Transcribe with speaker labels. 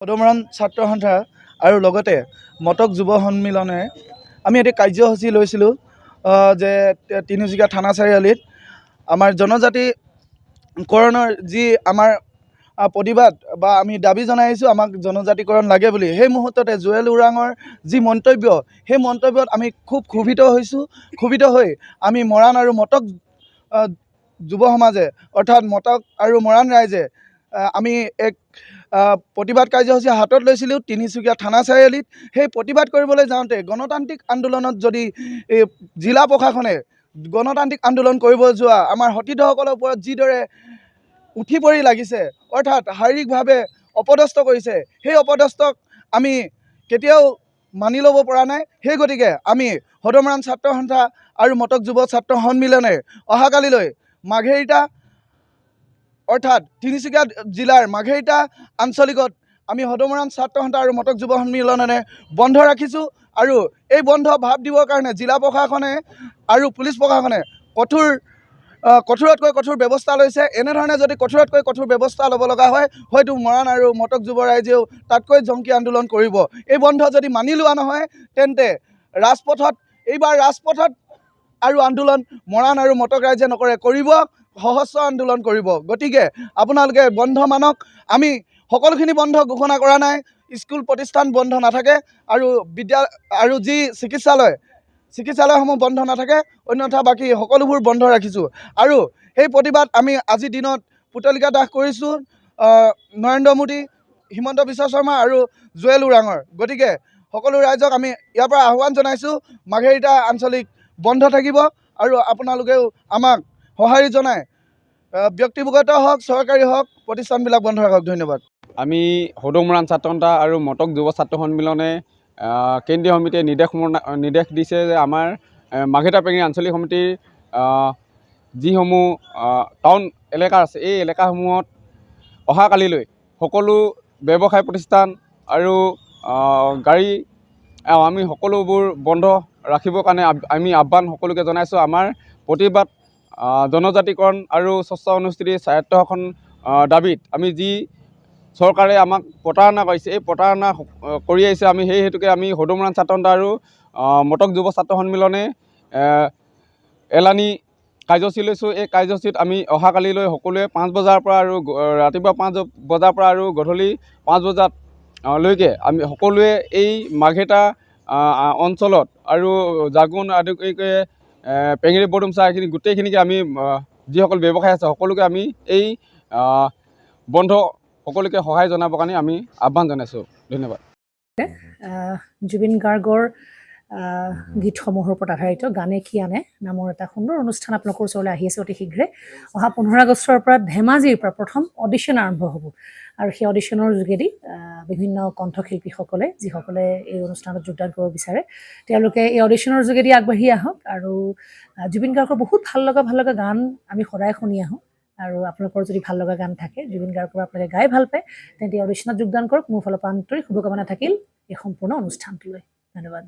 Speaker 1: সদমৰণ ছাত্ৰ সন্থা আৰু লগতে মটক যুৱ সন্মিলনে আমি এটি কাৰ্যসূচী লৈছিলোঁ যে তিনিচুকীয়া থানা চাৰিআলিত আমাৰ জনজাতিকৰণৰ যি আমাৰ প্ৰতিবাদ বা আমি দাবী জনাই আহিছোঁ আমাক জনজাতিকৰণ লাগে বুলি। সেই মুহূৰ্ততে জুৱেল ওৰাঙৰ যি মন্তব্য, সেই মন্তব্যত আমি খুব ক্ষুভিত হৈ আমি মৰাণ আৰু মটক যুৱ সমাজে অৰ্থাৎ মটক আৰু মৰাণ ৰাইজে আমি এক প্ৰতিবাদ কাৰ্যসূচী হাতত লৈছিলোঁ তিনিচুকীয়া থানা চাৰিআলিত। সেই প্ৰতিবাদ কৰিবলৈ যাওঁতে গণতান্ত্ৰিক আন্দোলনত যদি জিলা প্ৰশাসনে গণতান্ত্ৰিক আন্দোলন কৰিব যোৱা আমাৰ সতীৰ্থসকলৰ ওপৰত যিদৰে উঠি পৰি লাগিছে, অৰ্থাৎ শাৰীৰিকভাৱে অপদস্থ কৰিছে, সেই অপদস্থক আমি কেতিয়াও মানি ল'ব পৰা নাই। সেই গতিকে আমি সদমৰণ ছাত্ৰ সন্থা আৰু মটক যুৱ ছাত্ৰ সন্মিলনে অহাকালিলৈ মাঘেৰিটা অৰ্থাৎ তিনিচুকীয়া জিলাৰ মাঘেৰিটা আঞ্চলিকত আমি সদমৰণ ছাত্ৰ সন্থা আৰু মটক যুৱ সন্মিলনে বন্ধ ৰাখিছোঁ। আৰু এই বন্ধ ভাৱ দিবৰ কাৰণে জিলা প্ৰশাসনে আৰু পুলিচ প্ৰশাসনে কঠোৰতকৈ কঠোৰ ব্যৱস্থা লৈছে। এনেধৰণে যদি কঠোৰতকৈ কঠোৰ ব্যৱস্থা ল'ব লগা হয়, হয়তো মৰাণ আৰু মটক যুৱ ৰাইজেও তাতকৈ জংকী আন্দোলন কৰিব। এই বন্ধ যদি মানি লোৱা নহয়, তেন্তে এইবাৰ ৰাজপথত আৰু আন্দোলন মৰাণ আৰু মটক ৰাইজে নকৰে, কৰিব সহস্ৰ আন্দোলন কৰিব। গতিকে আপোনালোকে বন্ধ মানক। আমি সকলোখিনি বন্ধ ঘোষণা কৰা নাই, স্কুল প্ৰতিষ্ঠান বন্ধ নাথাকে আৰু যি চিকিৎসালয়সমূহ বন্ধ নাথাকে, অন্যথা বাকী সকলোবোৰ বন্ধ ৰাখিছোঁ। আৰু সেই প্ৰতিবাদ আমি আজিৰ দিনত পুতলিকা দাহ কৰিছোঁ নৰেন্দ্ৰ মোদী, হিমন্ত বিশ্ব শৰ্মা আৰু জুৱেল ওৰাঙৰ। গতিকে সকলো ৰাইজক আমি ইয়াৰ পৰা আহ্বান জনাইছোঁ, মাঘেৰিটা আঞ্চলিক বন্ধ থাকিব আৰু আপোনালোকেও আমাক সঁহাৰি জনাই ব্যক্তিগত হওক চৰকাৰী হওক প্ৰতিষ্ঠানবিলাক বন্ধ ৰাখক। ধন্যবাদ।
Speaker 2: আমি সদমৰণ ছাত্ৰ সন্থা আৰু মটক যুৱ ছাত্ৰ সন্মিলনে কেন্দ্ৰীয় সমিতিয়ে নিৰ্দেশ দিছে যে আমাৰ মাঘেৰিটা পেঙেৰি আঞ্চলিক সমিতিৰ যিসমূহ টাউন এলেকা আছে, এই এলেকাসমূহত অহাকালিলৈ সকলো ব্যৱসায় প্ৰতিষ্ঠান আৰু গাড়ী আমি সকলোবোৰ বন্ধ ৰাখিবৰ কাৰণে আমি আহ্বান সকলোকে জনাইছোঁ। আমাৰ প্ৰতিবাদ জনজাতিকৰণ আৰু স্বচ্ছ অনুস্থিতিৰ স্বায়ত্ব শাসন দাবীত আমি যি চৰকাৰে আমাক প্ৰতাৰণা কৰিছে, এই প্ৰতাৰণা কৰি আহিছে। আমি সেই হেতুকে আমি সদমৰণ ছাত্ৰ সন্থা আৰু মটক যুৱ ছাত্ৰ সন্মিলনে এলানি কাৰ্যসূচী লৈছোঁ। এই কাৰ্যসূচীত আমি অহাকালিলৈ সকলোৱে 5 বজাৰ পৰা আৰু ৰাতিপুৱা 5 বজাৰ পৰা আৰু গধূলি 5 বজালৈকে আমি সকলোৱে এই মাঘেৰিটা অঞ্চলত আৰু জাগোন আদি কৰি পেঙেৰি বৰডুমচা এইখিনি গোটেইখিনিকে আমি যিসকল ব্যৱসায় আছে সকলোকে আমি এই বন্ধ সকলোকে সহায় জনাবৰ কাৰণে আমি আহ্বান জনাইছোঁ। ধন্যবাদ।
Speaker 3: জুবিন গাৰ্গৰ গীতসমূহৰ ওপৰত আধাৰিত গানে কি আনে নামৰ এটা সুন্দৰ অনুষ্ঠান আপোনালোকৰ ওচৰলৈ আহি আছে অতি শীঘ্ৰে। অহা 15 আগষ্টৰ পৰা ধেমাজিৰ পৰা প্ৰথম অডিশ্যন আৰম্ভ হ'ব আৰু সেই অডিশ্যনৰ যোগেদি বিভিন্ন কণ্ঠশিল্পীসকলে যিসকলে এই অনুষ্ঠানত যোগদান কৰিব বিচাৰে, তেওঁলোকে এই অডিশ্যনৰ যোগেদি আগবাঢ়ি আহক। আৰু জুবিন গাৰ্গৰ বহুত ভাল লগা গান আমি সদায় শুনি আহোঁ। আৰু আপোনালোকৰ যদি ভাল লগা গান থাকে, জুবিন গাৰ্গৰ আপোনালোকে গাই ভাল পায়, তেন্তে অডিশ্যনত যোগদান কৰক। মোৰ ফালৰ পৰা আন্তৰিক শুভকামনা থাকিল এই সম্পূৰ্ণ অনুষ্ঠানটোলৈ। ধন্যবাদ।